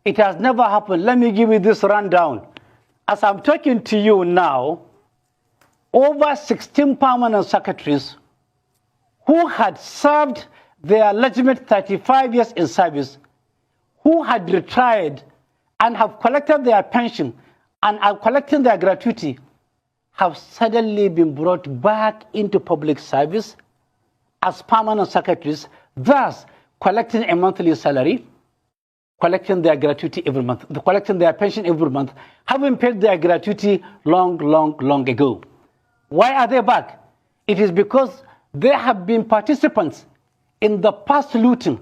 It has never happened. Let me give you this rundown. As I'm talking to you now, over 16 permanent secretaries who had served their legitimate 35 years in service, who had retired and have collected their pension and are collecting their gratuity, have suddenly been brought back into public service as permanent secretaries, thus collecting a monthly salary, collecting their gratuity every month, collecting their pension every month, having paid their gratuity long ago. Why are they back? It is because they have been participants in the past looting,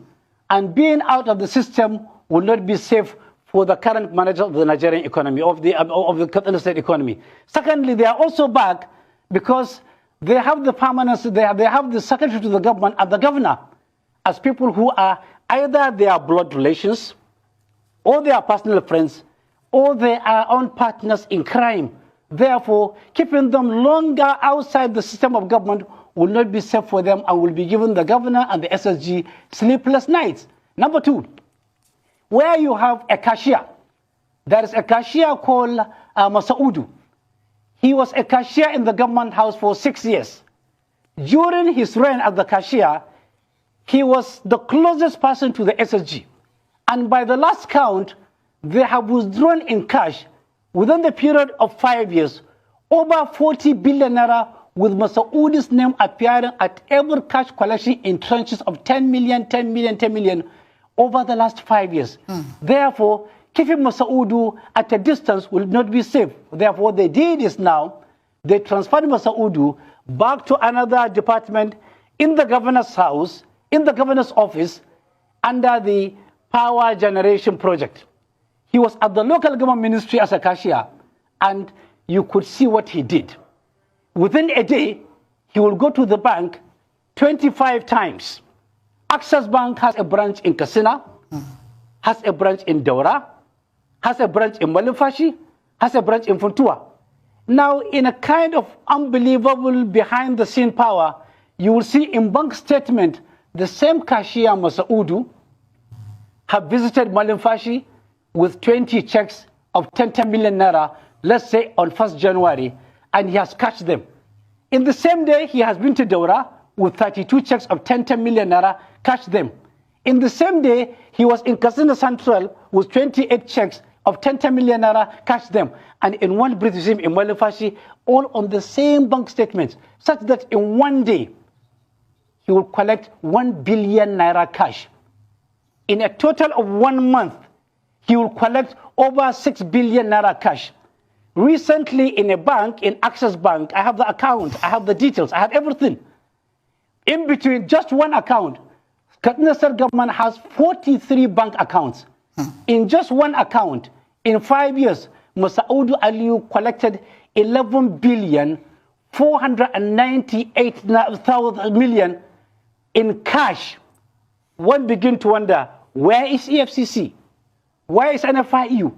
and being out of the system will not be safe for the current manager of the Nigerian economy, of the Katsina state economy. Secondly, they are also back because they have the permanence, they have the secretary to the government and the governor as people who are either their blood relations, or they are personal friends, or they are own partners in crime. Therefore, keeping them longer outside the system of government will not be safe for them and will be giving the governor and the SSG sleepless nights. Number two, where you have a cashier, there is a cashier called Masaudu. He was a cashier in the government house for 6 years. During his reign as the cashier, he was the closest person to the SSG. And by the last count, they have withdrawn in cash within the period of 5 years over 40 billion naira, with Masaudi's name appearing at every cash collection in tranches of 10 million over the last 5 years. Therefore, keeping Masaudu at a distance will not be safe. Therefore, what they did is now they transferred Masaudu back to another department in the governor's house, in the governor's office, under the power generation project. He was at the local government ministry as a cashier, and you could see what he did. Within a day, he will go to the bank 25 times. Access Bank has a branch in Katsina, has a branch in Daura, has a branch in Malumfashi, has a branch in Funtua. Now, in a kind of unbelievable behind-the-scene power, you will see in bank statement the same cashier, Masaudu, have visited Malumfashi with 20 checks of 10 million naira, let's say on 1st January, and he has cashed them. In the same day, he has been to Daura with 32 checks of 10 million naira, cashed them. In the same day, he was in Katsina Central with 28 checks of 10 million naira, cashed them. And in one breath, you see him in Malumfashi, all on the same bank statements, such that in one day, he will collect 1 billion naira cash. In a total of 1 month, he will collect over 6 billion naira cash. Recently, in a bank, in Access Bank, I have the account, I have the details, I have everything. In between just one account, Katsina State government has 43 bank accounts. In just one account, in 5 years, Masaudu Aliyu collected 11 billion 498 million in cash. One begin to wonder, where is EFCC? Where is NFIU?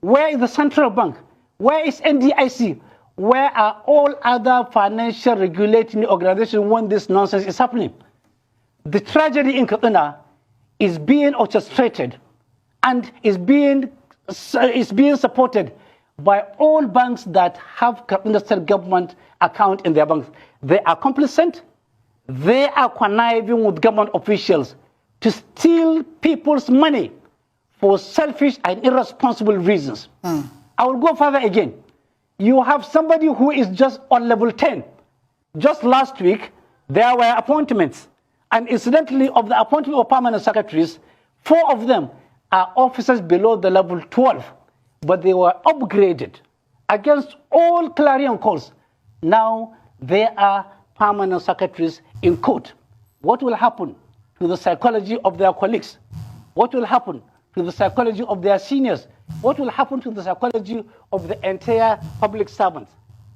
Where is the central bank? Where is NDIC? Where are all other financial regulating organizations when this nonsense is happening? The tragedy in Katsina is being orchestrated and is being supported by all banks that have Katsina State government account in their banks. They are complicit. They are conniving with government officials to steal people's money for selfish and irresponsible reasons. I will go further again. You have somebody who is just on level 10. Just last week, there were appointments. And incidentally, of the appointment of permanent secretaries, 4 of them are officers below the level 12. But they were upgraded against all clarion calls. Now they are permanent secretaries in court. What will happen to the psychology of their colleagues? What will happen to the psychology of their seniors? What will happen to the psychology of the entire public servants?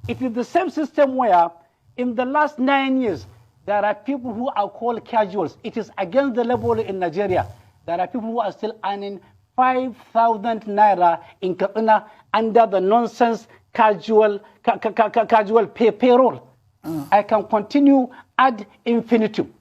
It is the same system where in the last 9 years, there are people who are called casuals. It is against the level in Nigeria. There are people who are still earning 5,000 naira in Katsina under the nonsense casual payroll. I can continue ad infinitum.